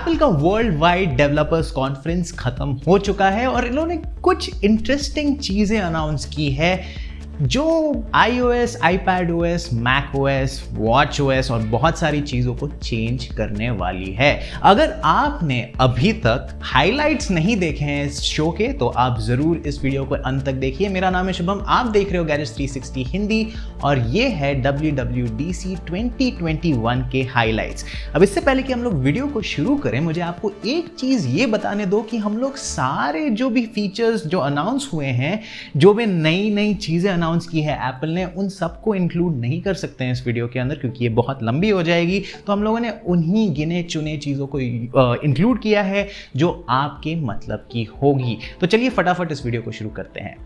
Apple का world wide developers conference खत्म हो चुका है और इन्होंने कुछ इंटरेस्टिंग चीजें अनाउंस की है जो iOS, iPadOS, macOS, watchOS और बहुत सारी चीज़ों को चेंज करने वाली है। अगर आपने अभी तक हाइलाइट्स नहीं देखे हैं इस शो के तो आप ज़रूर इस वीडियो को अंत तक देखिए। मेरा नाम है शुभम, आप देख रहे हो गैजेट्स 360 हिंदी और ये है WWDC 2021 के हाइलाइट्स। अब इससे पहले कि हम लोग वीडियो को शुरू करें, मुझे आपको एक चीज़ ये बताने दो कि हम लोग सारे जो भी फीचर्स जो अनाउंस हुए हैं, जो भी नई चीज़ें अनाउंस की है एप्पल ने, उन सबको इंक्लूड नहीं कर सकते हैं इस वीडियो के अंदर क्योंकि ये बहुत लंबी हो जाएगी। तो हम लोगों ने उन्हीं गिने चुने चीज़ों को इंक्लूड किया है जो आपके मतलब की होगी। तो चलिए फटाफट इस वीडियो को शुरू करते हैं।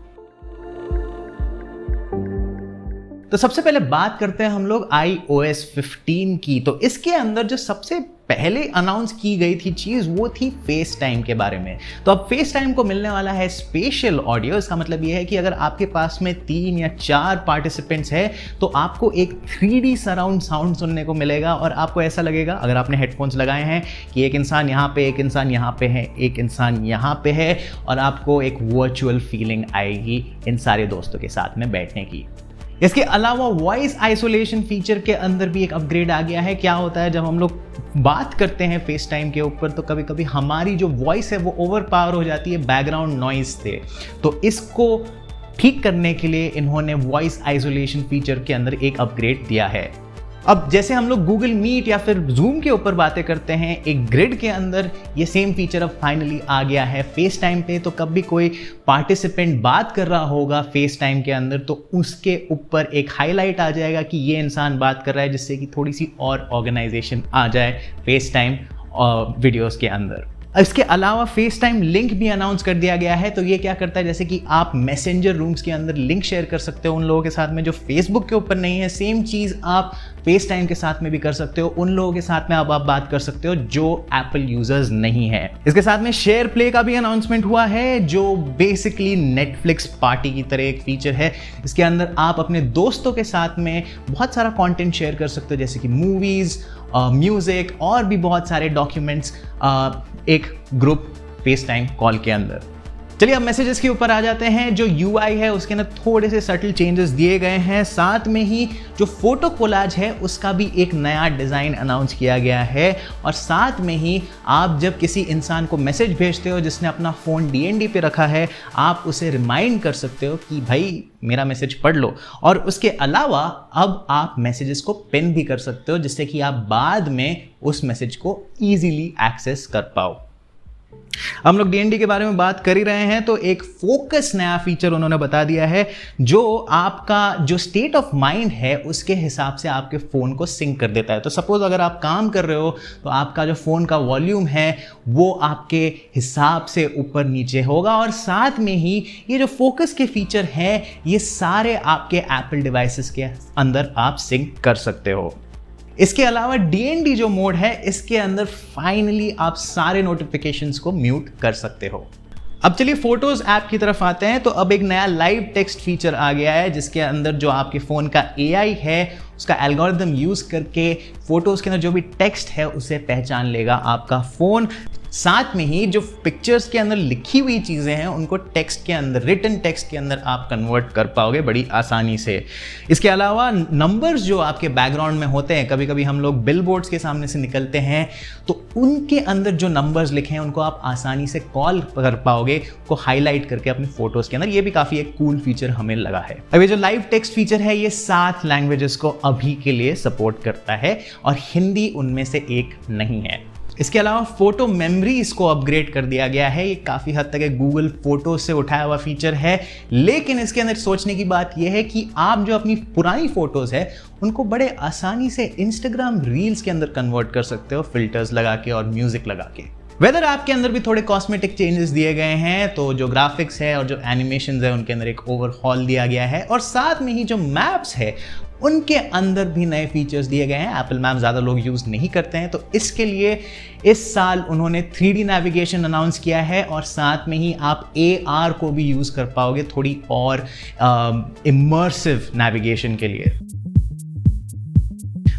तो सबसे पहले बात करते हैं हम लोग iOS 15 की। तो इसके अंदर जो सबसे पहले अनाउंस की गई थी चीज़ वो थी फेस टाइम के बारे में। तो अब फेस टाइम को मिलने वाला है स्पेशल ऑडियो। इसका मतलब ये है कि अगर आपके पास में 3 या 4 पार्टिसिपेंट्स है तो आपको एक 3D सराउंड साउंड सुनने को मिलेगा और आपको ऐसा लगेगा, अगर आपने हेडफोन्स लगाए हैं, कि एक इंसान यहाँ पे, एक इंसान यहाँ पे है, एक इंसान यहाँ पे है और आपको एक वर्चुअल फीलिंग आएगी इन सारे दोस्तों के साथ में बैठने की। इसके अलावा वॉइस आइसोलेशन फीचर के अंदर भी एक अपग्रेड आ गया है। क्या होता है, जब हम लोग बात करते हैं फेस टाइम के ऊपर तो कभी कभी हमारी जो वॉइस है वो ओवर पावर हो जाती है बैकग्राउंड नॉइज से। तो इसको ठीक करने के लिए इन्होंने वॉइस आइसोलेशन फीचर के अंदर एक अपग्रेड दिया है। अब जैसे हम लोग गूगल मीट या फिर जूम के ऊपर बातें करते हैं, एक ग्रिड के अंदर ये सेम फीचर अब फाइनली आ गया है फेस टाइम पे। तो कभी कोई पार्टिसिपेंट बात कर रहा होगा फेस टाइम के अंदर तो उसके ऊपर एक हाईलाइट आ जाएगा कि ये इंसान बात कर रहा है, जिससे कि थोड़ी सी और ऑर्गेनाइजेशन आ जाए फेस टाइम वीडियोस के अंदर। इसके अलावा फेस टाइम लिंक भी अनाउंस कर दिया गया है। तो ये क्या करता है, जैसे कि आप मैसेंजर रूम्स के अंदर लिंक शेयर कर सकते हो उन लोगों के साथ में जो फेसबुक के ऊपर नहीं है, सेम चीज़ आप फेस टाइम के साथ में भी कर सकते हो। उन लोगों के साथ में अब आप बात कर सकते हो जो एप्पल यूजर्स नहीं है। इसके साथ में शेयर प्ले का भी अनाउंसमेंट हुआ है जो बेसिकली नेटफ्लिक्स पार्टी की तरह एक फीचर है। इसके अंदर आप अपने दोस्तों के साथ में बहुत सारा कंटेंट शेयर कर सकते हो, जैसे कि मूवीज़, म्यूज़िक और भी बहुत सारे डॉक्यूमेंट्स एक ग्रुप फेस टाइम कॉल के अंदर। चलिए अब मैसेजेस के ऊपर आ जाते हैं। जो UI है उसके अंदर थोड़े से सटल चेंजेस दिए गए हैं। साथ में ही जो फोटो कोलाज है उसका भी एक नया डिज़ाइन अनाउंस किया गया है। और साथ में ही आप जब किसी इंसान को मैसेज भेजते हो जिसने अपना फ़ोन DND पे रखा है, आप उसे रिमाइंड कर सकते हो कि भाई मेरा मैसेज पढ़ लो। और उसके अलावा अब आप मैसेजेस को पिन भी कर सकते हो जिससे कि आप बाद में उस मैसेज को ईजिली एक्सेस कर पाओ। हम लोग DND के बारे में बात कर ही रहे हैं तो एक फोकस नया फीचर उन्होंने बता दिया है जो आपका जो स्टेट ऑफ माइंड है उसके हिसाब से आपके फ़ोन को सिंक कर देता है। तो सपोज अगर आप काम कर रहे हो तो आपका जो फ़ोन का वॉल्यूम है वो आपके हिसाब से ऊपर नीचे होगा। और साथ में ही ये जो फोकस के फीचर हैं ये सारे आपके एप्पल डिवाइसेस के अंदर आप सिंक कर सकते हो। इसके अलावा DND जो मोड है इसके अंदर फाइनली आप सारे नोटिफिकेशंस को म्यूट कर सकते हो। अब चलिए फोटोज ऐप की तरफ आते हैं। तो अब एक नया लाइव टेक्स्ट फीचर आ गया है जिसके अंदर जो आपके फ़ोन का AI है उसका एल्गोरिदम यूज़ करके फोटोज़ के अंदर जो भी टेक्स्ट है उसे पहचान लेगा आपका फ़ोन। साथ में ही जो पिक्चर्स के अंदर लिखी हुई चीज़ें हैं उनको टेक्स्ट के अंदर, रिटन टेक्स्ट के अंदर आप कन्वर्ट कर पाओगे बड़ी आसानी से। इसके अलावा नंबर्स जो आपके बैकग्राउंड में होते हैं, कभी कभी हम लोग बिल बोर्ड्स के सामने से निकलते हैं तो उनके अंदर जो नंबर्स लिखे हैं उनको आप आसानी से कॉल कर पाओगे, को हाईलाइट करके अपने फोटोज़ के अंदर। ये भी काफ़ी एक कूल फीचर हमें लगा है। अब ये जो लाइव टेक्स्ट फीचर है ये 7 लैंग्वेजेस को अभी के लिए सपोर्ट करता है और हिंदी उनमें से एक नहीं है। इसके अलावा फोटो मेमोरीज को अपग्रेड कर दिया गया है। ये काफ़ी हद तक एक गूगल फोटो से उठाया हुआ फीचर है, लेकिन इसके अंदर सोचने की बात यह है कि आप जो अपनी पुरानी फोटोज़ है उनको बड़े आसानी से इंस्टाग्राम रील्स के अंदर कन्वर्ट कर सकते हो फिल्टर्स लगा के और म्यूजिक लगा के। वेदर ऐप के अंदर भी थोड़े कॉस्मेटिक चेंजेस दिए गए हैं। तो जो ग्राफिक्स है और जो एनिमेशन है उनके अंदर एक ओवरहॉल दिया गया है और साथ में ही जो मैप्स है उनके अंदर भी नए फीचर्स दिए गए हैं। एप्पल मैप ज़्यादा लोग यूज़ नहीं करते हैं तो इसके लिए इस साल उन्होंने 3D नेविगेशन अनाउंस किया है और साथ में ही आप AR को भी यूज़ कर पाओगे थोड़ी और इमर्सिव नेविगेशन के लिए।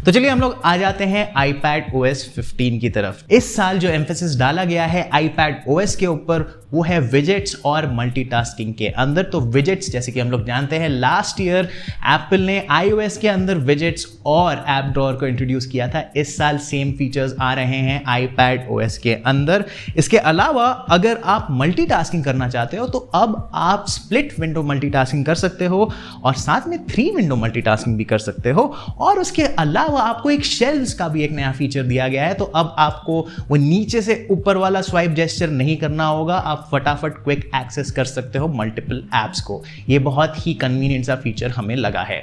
तो चलिए हम लोग आ जाते हैं iPad OS 15 की तरफ। इस साल जो एम्फेसिस डाला गया है iPad OS के ऊपर वो है विजेट्स और मल्टीटास्किंग के अंदर। तो विजेट्स जैसे कि हम लोग जानते हैं लास्ट ईयर एप्पल ने iOS के अंदर विजेट्स और ऐप ड्रॉअर को इंट्रोड्यूस किया था। इस साल सेम फीचर्स आ रहे हैं iPad OS के अंदर। इसके अलावा अगर आप मल्टीटास्किंग करना चाहते हो तो अब आप स्प्लिट विंडो मल्टीटास्किंग कर सकते हो और साथ में 3 विंडो मल्टीटास्किंग भी कर सकते हो। और उसके अलावा आपको एक शेल्स का भी एक नया फीचर दिया गया है। तो अब आपको वो नीचे से ऊपर वाला स्वाइप जेस्चर नहीं करना होगा, आप फटाफट क्विक एक्सेस कर सकते हो मल्टीपल एप्स को। ये बहुत ही कन्वीनियंट सा फीचर हमें लगा है।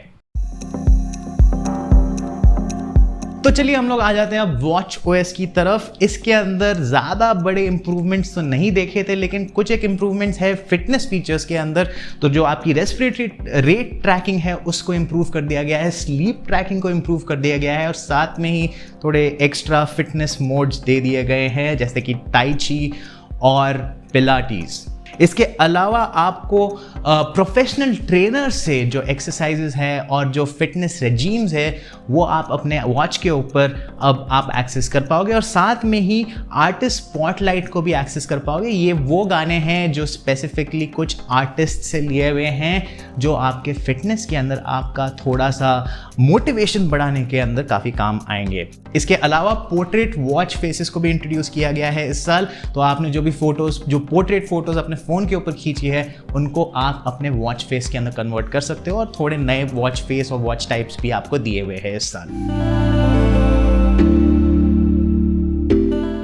तो चलिए हम लोग आ जाते हैं अब वॉच OS की तरफ। इसके अंदर ज़्यादा बड़े इंप्रूवमेंट्स तो नहीं देखे थे, लेकिन कुछ एक इंप्रूवमेंट्स है फिटनेस फीचर्स के अंदर। तो जो आपकी रेस्पिरेटरी रेट ट्रैकिंग है उसको इंप्रूव कर दिया गया है, स्लीप ट्रैकिंग को इंप्रूव कर दिया गया है और साथ में ही थोड़े एक्स्ट्रा फिटनेस मोड्स दे दिए गए हैं जैसे कि टाई ची और पिलाटीज। इसके अलावा आपको प्रोफेशनल ट्रेनर से जो एक्सरसाइजेज है और जो फिटनेस रेजीम्स है वो आप अपने वॉच के ऊपर अब आप एक्सेस कर पाओगे और साथ में ही आर्टिस्ट स्पॉटलाइट को भी एक्सेस कर पाओगे। ये वो गाने हैं जो स्पेसिफिकली कुछ आर्टिस्ट से लिए हुए हैं जो आपके फिटनेस के अंदर आपका थोड़ा सा मोटिवेशन बढ़ाने के अंदर काफ़ी काम आएंगे। इसके अलावा पोर्ट्रेट वॉच फेसेस को भी इंट्रोड्यूस किया गया है इस साल। तो आपने जो भी फोटोज़ जो पोर्ट्रेट फोटोज़ अपने फ़ोन के ऊपर खींची है उनको आप अपने वॉच फेस के अंदर कन्वर्ट कर सकते हो और थोड़े नए वॉच फेस और वॉच टाइप्स भी आपको दिए हुए हैं इस साल।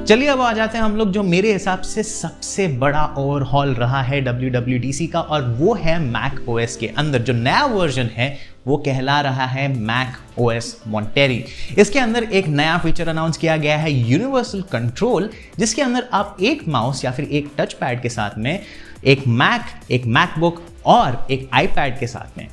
चलिए अब आ जाते हैं हम लोग जो मेरे हिसाब से सबसे बड़ा ओवरहॉल रहा है WWDC का, और वो है मैक OS के अंदर। जो नया वर्जन है वो कहला रहा है मैक OS Monterey। इसके अंदर एक नया फीचर अनाउंस किया गया है यूनिवर्सल कंट्रोल, जिसके अंदर आप एक माउस या फिर एक टच पैड के साथ में एक मैकबुक और एक iPad के साथ में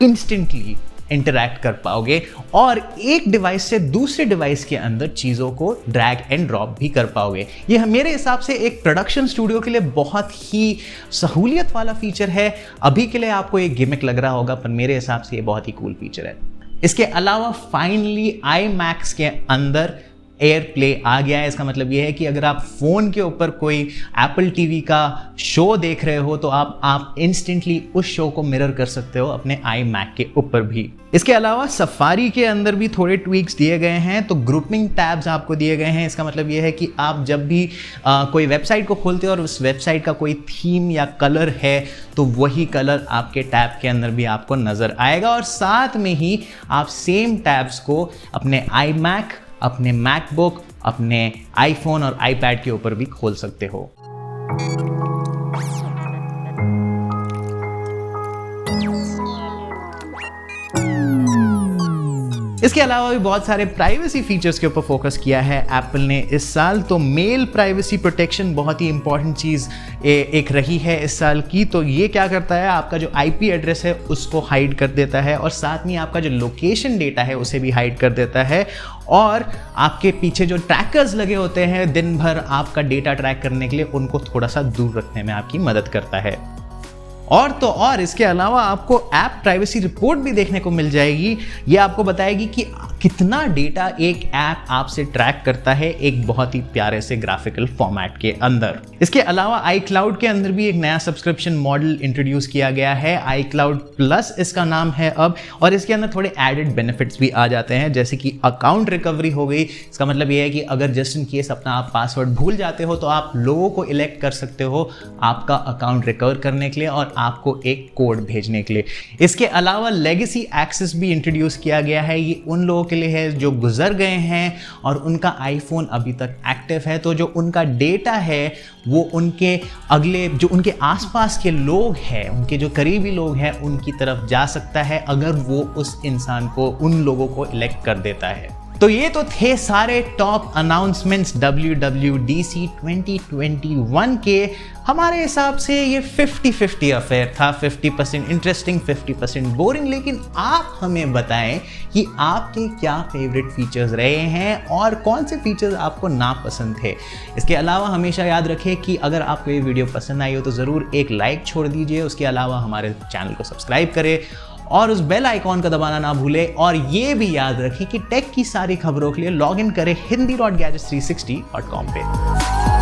इंस्टेंटली इंटरैक्ट कर पाओगे और एक डिवाइस से दूसरे डिवाइस के अंदर चीज़ों को ड्रैग एंड ड्रॉप भी कर पाओगे। यह मेरे हिसाब से एक प्रोडक्शन स्टूडियो के लिए बहुत ही सहूलियत वाला फीचर है। अभी के लिए आपको एक गिमिक लग रहा होगा, पर मेरे हिसाब से ये बहुत ही कूल फीचर है। इसके अलावा फाइनली iMacs के अंदर एयर प्ले आ गया है। इसका मतलब ये है कि अगर आप फ़ोन के ऊपर कोई एप्पल टीवी का शो देख रहे हो तो आप इंस्टेंटली उस शो को मिरर कर सकते हो अपने iMac के ऊपर भी। इसके अलावा सफारी के अंदर भी थोड़े ट्वीक्स दिए गए हैं। तो ग्रुपिंग टैब्स आपको दिए गए हैं। इसका मतलब ये है कि आप जब भी कोई वेबसाइट को खोलते हो और उस वेबसाइट का कोई थीम या कलर है तो वही कलर आपके टैब के अंदर भी आपको नज़र आएगा और साथ में ही आप सेम टैब्स को अपने iMac, अपने मैकबुक, अपने आईफोन और iPad के ऊपर भी खोल सकते हो। इसके अलावा भी बहुत सारे प्राइवेसी फीचर्स के ऊपर फोकस किया है एप्पल ने इस साल। तो मेल प्राइवेसी प्रोटेक्शन बहुत ही इंपॉर्टेंट चीज़ एक रही है इस साल की। तो ये क्या करता है, आपका जो IP एड्रेस है उसको हाइड कर देता है और साथ में आपका जो लोकेशन डेटा है उसे भी हाइड कर देता है और आपके पीछे जो ट्रैकर्स लगे होते हैं दिन भर आपका डेटा ट्रैक करने के लिए, उनको थोड़ा सा दूर रखने में आपकी मदद करता है। और तो और इसके अलावा आपको ऐप प्राइवेसी रिपोर्ट भी देखने को मिल जाएगी। ये आपको बताएगी कि कितना डेटा एक ऐप आपसे ट्रैक करता है एक बहुत ही प्यारे से ग्राफिकल फॉर्मेट के अंदर। इसके अलावा iCloud के अंदर भी एक नया सब्सक्रिप्शन मॉडल इंट्रोड्यूस किया गया है, iCloud Plus इसका नाम है अब, और इसके अंदर थोड़े एडेड बेनिफिट्स भी आ जाते हैं जैसे कि अकाउंट रिकवरी हो गई। इसका मतलब ये है कि अगर जस्ट इन केस अपना आप पासवर्ड भूल जाते हो तो आप लोगों को इलेक्ट कर सकते हो आपका अकाउंट रिकवर करने के लिए और आपको एक कोड भेजने के लिए। इसके अलावा लेगेसी एक्सेस भी इंट्रोड्यूस किया गया है। ये उन लोगों के लिए है जो गुजर गए हैं और उनका आईफोन अभी तक एक्टिव है, तो जो उनका डेटा है वो उनके अगले जो उनके आसपास के लोग हैं, उनके जो करीबी लोग हैं उनकी तरफ जा सकता है अगर वो उस इंसान को, उन लोगों को इलेक्ट कर देता है। तो ये तो थे सारे टॉप अनाउंसमेंट्स WWDC 2021 के। हमारे हिसाब से ये 50-50 अफेयर था, 50% इंटरेस्टिंग, 50% बोरिंग। लेकिन आप हमें बताएं कि आपके क्या फेवरेट फीचर्स रहे हैं और कौन से फीचर्स आपको नापसंद थे। इसके अलावा हमेशा याद रखें कि अगर आपको ये वीडियो पसंद आई हो तो ज़रूर एक लाइक छोड़ दीजिए। उसके अलावा हमारे चैनल को सब्सक्राइब करें और उस बेल आइकॉन का दबाना ना भूलें। और ये भी याद रखें कि टेक की सारी खबरों के लिए लॉग इन करें hindi.gadgets360.com पे।